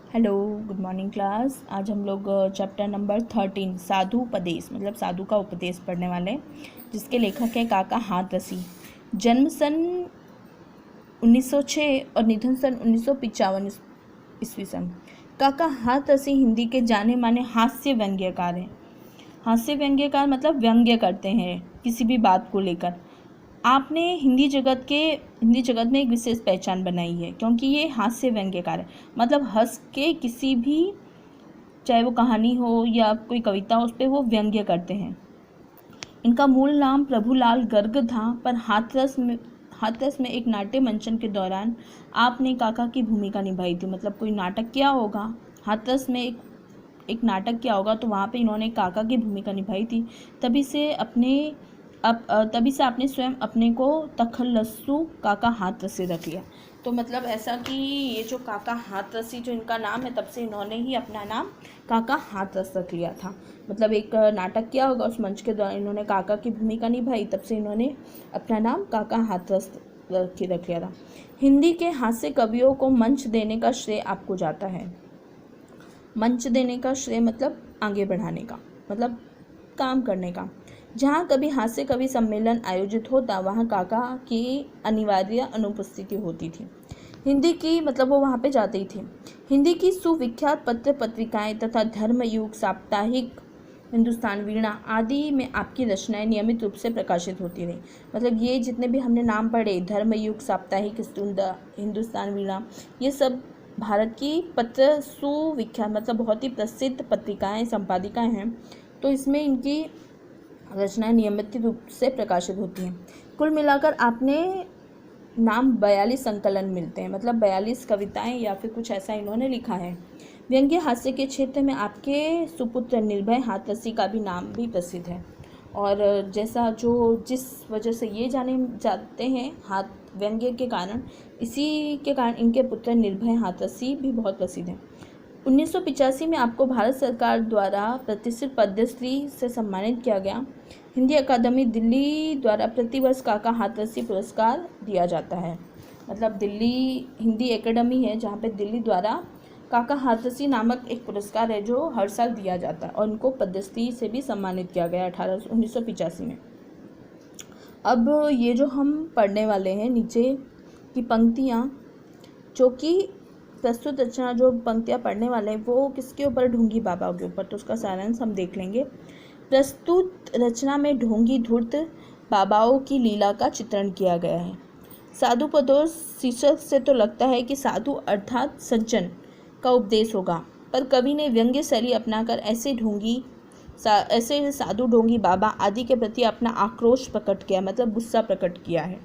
Hello, good morning class. आज हम लोग चैप्टर नंबर 13 साधु उपदेश मतलब साधु का उपदेश पढ़ने वाले हैं, जिसके लेखक हैं काका हाथरसी। जन्म सन 1906 और निधन सन 1955 ईस्वी सन। काका हाथरसी हिंदी के जाने माने हास्य व्यंग्यकार हैं। हास्य व्यंग्यकार मतलब व्यंग्य करते हैं किसी भी बात को लेकर। आपने हिंदी जगत में एक विशेष पहचान बनाई है, क्योंकि ये हास्य व्यंग्यकार है। मतलब हंस के किसी भी, चाहे वो कहानी हो या कोई कविता हो, उस पर वो व्यंग्य करते हैं। इनका मूल नाम प्रभुलाल गर्ग था, पर हाथरस में एक नाट्य मंचन के दौरान आपने काका की भूमिका निभाई थी। मतलब कोई नाटक किया होगा, हाथरस में एक नाटक किया होगा, तो वहाँ पे इन्होंने काका की भूमिका निभाई थी। तभी से आपने स्वयं अपने को तखल्लुसु काका हाथरसी रख लिया। तो मतलब ऐसा कि ये जो काका हाथरसी जो इनका नाम है, तब से इन्होंने ही अपना नाम काका हाथरस रख लिया था। मतलब एक नाटक किया होगा, उस मंच के दौरान इन्होंने काका की भूमिका निभाई, तब से इन्होंने अपना नाम काका हाथरस रख लिया था। हिंदी के हास्य कवियों को मंच देने का श्रेय आपको जाता है। मंच देने का श्रेय मतलब आगे बढ़ाने का, मतलब काम करने का। जहाँ कभी हास्य कवि सम्मेलन आयोजित होता, वहाँ काका की अनिवार्य अनुपस्थिति होती थी। हिंदी की मतलब वो वहाँ पे जाते ही थे। हिंदी की सुविख्यात पत्र पत्रिकाएं तथा धर्मयुग, साप्ताहिक, हिंदुस्तान वीणा आदि में आपकी रचनाएं नियमित रूप से प्रकाशित होती रही। मतलब ये जितने भी हमने नाम पढ़े, धर्मयुग, साप्ताहिक, हिंदुस्तान वीणा, ये सब भारत की पत्र सुविख्यात मतलब बहुत ही प्रसिद्ध पत्रिकाएं, संपादिकाएं हैं। तो इसमें इनकी रचनाएं नियमित रूप से प्रकाशित होती हैं। कुल मिलाकर आपने नाम 42 संकलन मिलते हैं, मतलब 42 कविताएं या फिर कुछ ऐसा इन्होंने लिखा है। व्यंग्य हास्य के क्षेत्र में आपके सुपुत्र निर्भय हाथरसी का भी नाम भी प्रसिद्ध है। और जिस वजह से ये जाने जाते हैं हाथ व्यंग्य के कारण, इसी के कारण इनके पुत्र निर्भय हाथरसी भी बहुत प्रसिद्ध हैं। 1985 में आपको भारत सरकार द्वारा प्रतिष्ठित पद्मश्री से सम्मानित किया गया। हिंदी अकादमी दिल्ली द्वारा प्रतिवर्ष काका हाथरसी पुरस्कार दिया जाता है। मतलब दिल्ली हिंदी एकेडमी है, जहाँ पे दिल्ली द्वारा काका हाथरसी नामक एक पुरस्कार है जो हर साल दिया जाता है, और उनको पद्मश्री से भी सम्मानित किया गया 1985 में। अब ये जो हम पढ़ने वाले हैं, नीचे की पंक्तियाँ, जो कि प्रस्तुत रचना जो पंक्तियाँ पढ़ने वाले हैं वो किसके ऊपर, ढोंगी बाबा के ऊपर। तो उसका सारांश हम देख लेंगे। प्रस्तुत रचना में ढोंगी धूर्त बाबाओं की लीला का चित्रण किया गया है। साधु पदोस शीर्षक से तो लगता है कि साधु अर्थात सज्जन का उपदेश होगा, पर कवि ने व्यंग्य शैली अपनाकर ऐसे साधु ढोंगी बाबा आदि के प्रति अपना आक्रोश प्रकट किया, मतलब गुस्सा प्रकट किया है।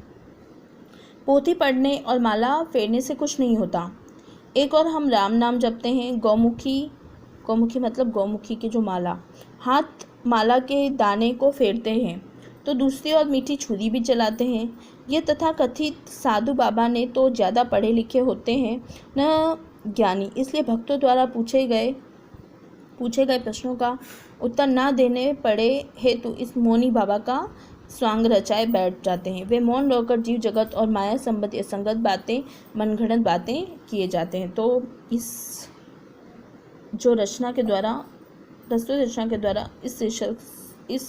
पोथी पढ़ने और माला फेरने से कुछ नहीं होता। एक और हम राम नाम जपते हैं, गौमुखी मतलब गौमुखी की जो माला, हाथ माला के दाने को फेरते हैं, तो दूसरी ओर मीठी छुरी भी चलाते हैं। ये तथाकथित साधु बाबा ने तो ज़्यादा पढ़े लिखे होते हैं न ज्ञानी, इसलिए भक्तों द्वारा पूछे गए प्रश्नों का उत्तर ना देने पड़े हेतु इस मौनी बाबा का स्वांग रचाए बैठ जाते हैं। वे मौन रहकर जीव जगत और माया संबंधी असंगत बातें, मनगढ़ंत बातें किए जाते हैं। तो इस जो प्रस्तुत रचना के द्वारा इस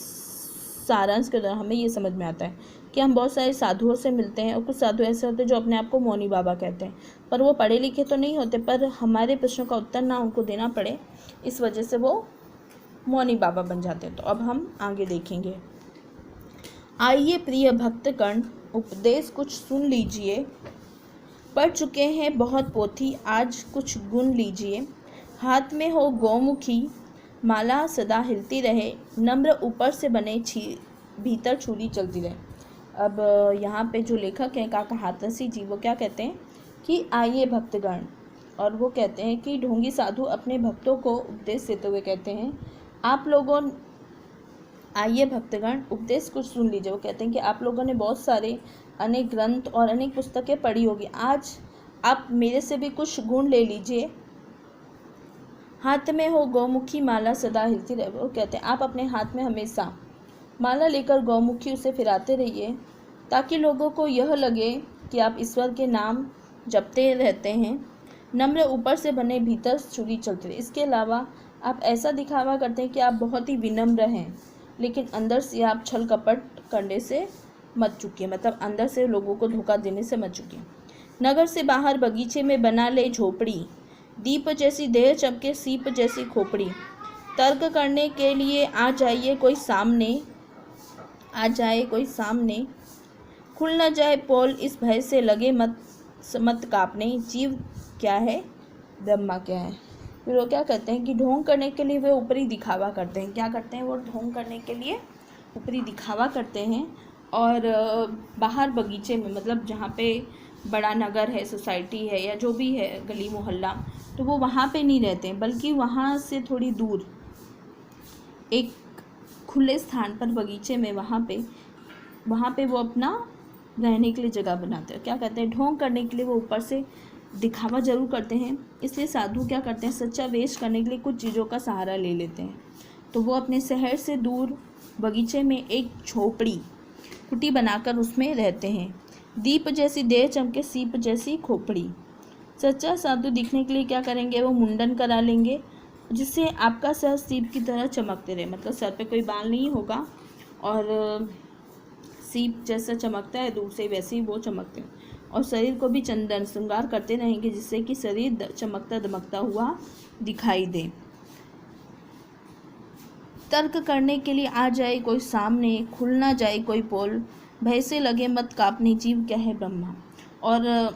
सारांश के द्वारा हमें ये समझ में आता है कि हम बहुत सारे साधुओं से मिलते हैं, और कुछ साधु ऐसे होते हैं जो अपने आप को मौनी बाबा कहते हैं, पर वो पढ़े लिखे तो नहीं होते, पर हमारे प्रश्नों का उत्तर ना उनको देना पड़े, इस वजह से वो मौनी बाबा बन जाते हैं। तो अब हम आगे देखेंगे। आइए प्रिय भक्तगण, उपदेश कुछ सुन लीजिए। पढ़ चुके हैं बहुत पोथी, आज कुछ गुण लीजिए। हाथ में हो गौमुखी माला सदा हिलती रहे, नम्र ऊपर से बने भीतर छुरी चलती रहे। अब यहाँ पे जो लेखक हैं काका हाथरसी जी, वो क्या कहते हैं कि आइए भक्तगण, और वो कहते हैं कि ढोंगी साधु अपने भक्तों को उपदेश देते हुए कहते हैं, आप लोगों आइए भक्तगण, उपदेश कुछ सुन लीजिए। वो कहते हैं कि आप लोगों ने बहुत सारे अनेक ग्रंथ और अनेक पुस्तकें पढ़ी होगी, आज आप मेरे से भी कुछ गुण ले लीजिए। हाथ में हो गौमुखी माला सदा हिलती रहे। वो कहते हैं आप अपने हाथ में हमेशा माला लेकर गौमुखी उसे फिराते रहिए, ताकि लोगों को यह लगे कि आप ईश्वर के नाम जपते रहते हैं। नम्र ऊपर से बने भीतर चुरी चलते रहे। इसके अलावा आप ऐसा दिखावा करते हैं कि आप बहुत ही विनम्र हैं, लेकिन अंदर से आप छल कपट करने से मत चुकिए, मतलब अंदर से लोगों को धोखा देने से मत चुकिए। नगर से बाहर बगीचे में बना ले झोपड़ी, दीप जैसी देह चमके सीप जैसी खोपड़ी। तर्क करने के लिए आ जाए कोई सामने, खुल न जाए पोल इस भय से लगे मत कांपने। जीव क्या है, ब्रह्मा क्या है। फिर वो क्या करते हैं कि ढोंग करने के लिए वे ऊपरी दिखावा करते हैं। क्या करते हैं, वो ढोंग करने के लिए ऊपरी दिखावा करते हैं। और बाहर बगीचे में, मतलब जहाँ पे बड़ा नगर है, सोसाइटी है या जो भी है गली मोहल्ला, तो वो वहाँ पे नहीं रहते हैं, बल्कि वहाँ से थोड़ी दूर एक खुले स्थान पर बगीचे में वहाँ पे वो अपना रहने के लिए जगह बनाते हैं। क्या कहते हैं, ढोंग करने के लिए वो ऊपर से दिखावा जरूर करते हैं। इसलिए साधु क्या करते हैं, सच्चा वेश करने के लिए कुछ चीज़ों का सहारा ले लेते हैं। तो वो अपने शहर से दूर बगीचे में एक झोपड़ी कुटी बनाकर उसमें रहते हैं। दीप जैसी देह चमके सीप जैसी खोपड़ी। सच्चा साधु दिखने के लिए क्या करेंगे, वो मुंडन करा लेंगे जिससे आपका सर सीप की तरह चमकते रहे, मतलब सर पे कोई बाल नहीं होगा और सीप जैसा चमकता है दूर से वैसे ही वो चमकते हैं। और शरीर को भी चंदन श्रृंगार करते रहेंगे जिससे कि शरीर चमकता दमकता हुआ दिखाई दे। तर्क करने के लिए आ जाए कोई सामने, खुल ना जाए कोई पोल, भय से लगे मत कांपने। जीव क्या है, ब्रह्मा। और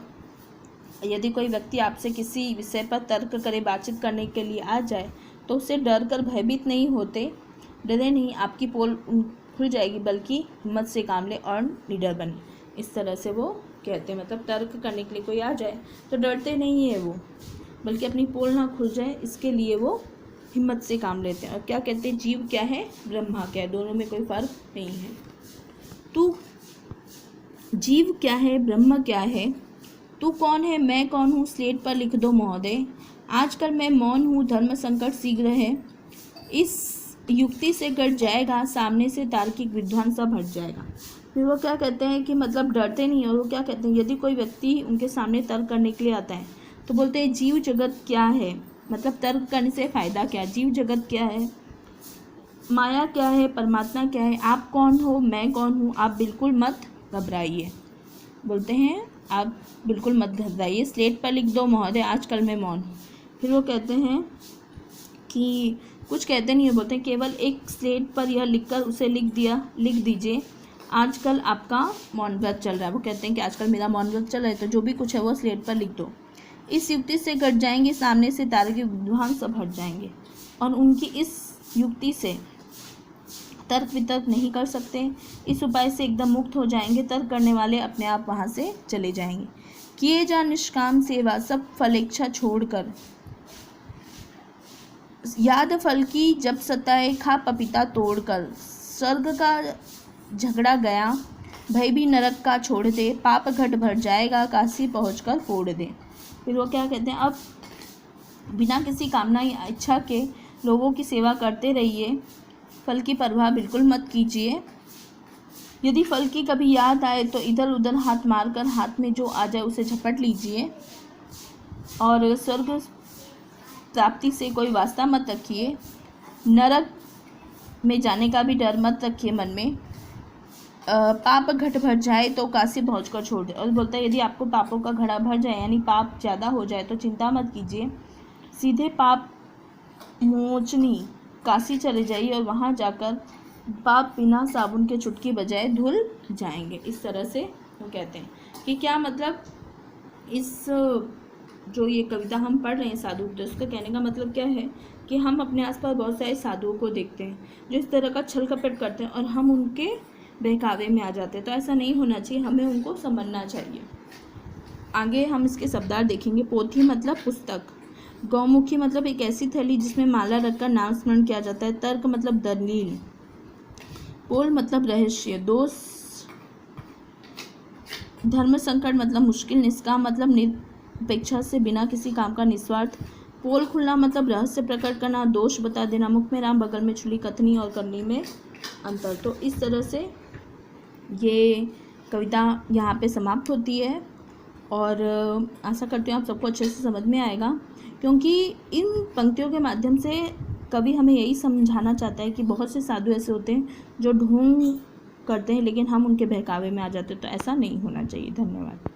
यदि कोई व्यक्ति आपसे किसी विषय पर तर्क करे, बातचीत करने के लिए आ जाए, तो उससे डर कर भयभीत नहीं होते, डरे नहीं, आपकी पोल खुल जाएगी, बल्कि हिम्मत से काम ले और निडर बने। इस तरह से वो कहते हैं, मतलब तर्क करने के लिए कोई आ जाए तो डरते नहीं है वो, बल्कि अपनी पोल ना खुल जाए इसके लिए वो हिम्मत से काम लेते हैं। और क्या कहते हैं, जीव क्या है, ब्रह्मा क्या है, दोनों में कोई फर्क नहीं है। तू जीव क्या है, ब्रह्म क्या है, तू कौन है, मैं कौन हूँ, स्लेट पर लिख दो महोदय। आजकल मैं मौन हूँ, धर्म संकट शीघ्र है। इस युक्ति से कट जाएगा, सामने से तार्किक विद्वान सब हट जाएगा। फिर वो क्या कहते हैं कि मतलब डरते नहीं। और वो क्या कहते हैं, यदि कोई व्यक्ति उनके सामने तर्क करने के लिए आता है तो बोलते हैं जीव जगत क्या है, मतलब तर्क करने से फ़ायदा क्या, जीव जगत क्या है, माया क्या है, परमात्मा क्या है, आप कौन हो, मैं कौन हूँ, आप बिल्कुल मत घबराइए। बोलते हैं आप बिल्कुल मत घबराइए, स्लेट पर लिख दो महोदय, आजकल मैं मौन हूँ। फिर वो कहते हैं कि कुछ कहते नहीं है, बोलते हैं केवल एक स्लेट पर यह लिखकर उसे लिख दीजिए, आजकल आपका मौन व्रत चल रहा है। वो कहते हैं कि आजकल मेरा मौन व्रत चल रहा है, तो जो भी कुछ है वो स्लेट पर लिख दो। इस युक्ति से कट जाएंगे, सामने से तार्किक विद्वान सब हट जाएंगे। और उनकी इस युक्ति से तर्क वितर्क नहीं कर सकते, इस उपाय से एकदम मुक्त हो जाएंगे। तर्क करने वाले अपने आप वहाँ से चले जाएंगे। किए जा निष्काम सेवा, सब फलेच्छा छोड़कर, याद फल की जब सताए, खा पपीता तोड़कर। स्वर्ग का झगड़ा गया, भय भी नरक का छोड़ दे, पाप घट भर जाएगा, काशी पहुंचकर फोड़ दे। फिर वो क्या कहते हैं, अब बिना किसी कामना या इच्छा के लोगों की सेवा करते रहिए, फल की परवाह बिल्कुल मत कीजिए। यदि फल की कभी याद आए तो इधर उधर हाथ मारकर हाथ में जो आ जाए उसे झपट लीजिए। और स्वर्ग प्राप्ति से कोई वास्ता मत रखिए, नरक में जाने का भी डर मत रखिए मन में। पाप घट भर जाए तो काशी पहुंचकर छोड़ दे। और बोलता है यदि आपको पापों का घड़ा भर जाए यानी पाप ज़्यादा हो जाए तो चिंता मत कीजिए, सीधे पाप मोचनी काशी चले जाइए और वहाँ जाकर पाप बिना साबुन के चुटकी बजाए धुल जाएंगे। इस तरह से वो कहते हैं कि क्या मतलब इस जो ये कविता हम पढ़ रहे हैं साधु उपदेश, उसका कहने का मतलब क्या है कि हम अपने आसपास बहुत सारे साधुओं को देखते हैं जो इस तरह का छल कपट करते हैं और हम उनके बहकावे में आ जाते हैं। तो ऐसा नहीं होना चाहिए, हमें उनको समझना चाहिए। आगे हम इसके शब्दार्थ देखेंगे। पोथी मतलब पुस्तक, गौमुखी मतलब एक ऐसी थैली जिसमें माला रखकर नाम स्मरण किया जाता है, तर्क मतलब दलील, पोल मतलब रहस्य, दोष, धर्म संकट मतलब मुश्किल, निष्काम मतलब निरपेक्षा से बिना किसी काम का निस्वार्थ, पोल खुलना मतलब रहस्य प्रकट करना, दोष बता देना, मुख में राम बगल में छुरी, कथनी और करनी में अंतर। तो इस तरह से ये कविता यहाँ पे समाप्त होती है और आशा करती हूँ आप सबको अच्छे से समझ में आएगा, क्योंकि इन पंक्तियों के माध्यम से कवि हमें यही समझाना चाहता है कि बहुत से साधु ऐसे होते हैं जो ढोंग करते हैं लेकिन हम उनके बहकावे में आ जाते हैं, तो ऐसा नहीं होना चाहिए। धन्यवाद।